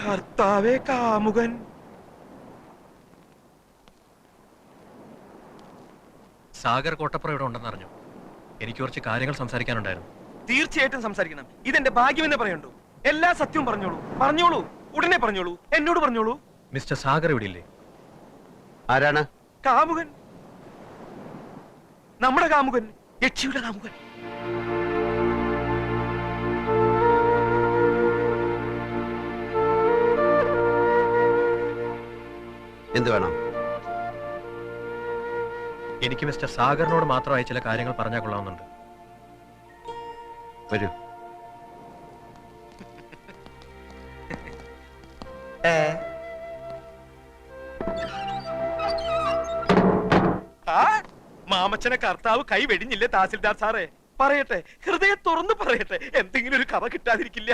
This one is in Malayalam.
കർത്താവേ, കാമുകൻ. സാഗർ കോട്ടപ്പുറം ഇവിടെ ഉണ്ടെന്ന് അറിഞ്ഞു. എനിക്ക് കുറച്ച് കാര്യങ്ങൾ സംസാരിക്കാനുണ്ടായിരുന്നു. തീർച്ചയായിട്ടും സംസാരിക്കണം. ഇതെന്റെ ഭാഗ്യമെന്നെ പറയണ്ടോ? എല്ലാ സത്യവും പറഞ്ഞോളൂ, പറഞ്ഞോളൂ, ഉടനെ പറഞ്ഞോളൂ, എന്നോട് പറഞ്ഞോളൂ. മിസ്റ്റർ സാഗർ ഇവിടെ ഇല്ലേ? ആരാണ്? കാമുകൻ, നമ്മുടെ കാമുകൻ, യക്ഷിയുടെ കാമുകൻ. എന്ത് വേണം? എനിക്ക് മിസ്റ്റർ സാഗറിനോട് മാത്രമായി ചില കാര്യങ്ങൾ പറഞ്ഞാൽ കൊള്ളാവുന്നുണ്ട്. വരൂ. മാമച്ചനെ കർത്താവ് കൈ വെടിഞ്ഞില്ലേ തഹസിൽദാർ സാറേ? പറയട്ടെ, ഹൃദയം തുറന്ന് പറയട്ടെ, എന്തെങ്കിലും ഒരു കഥ കിട്ടാതിരിക്കില്ല.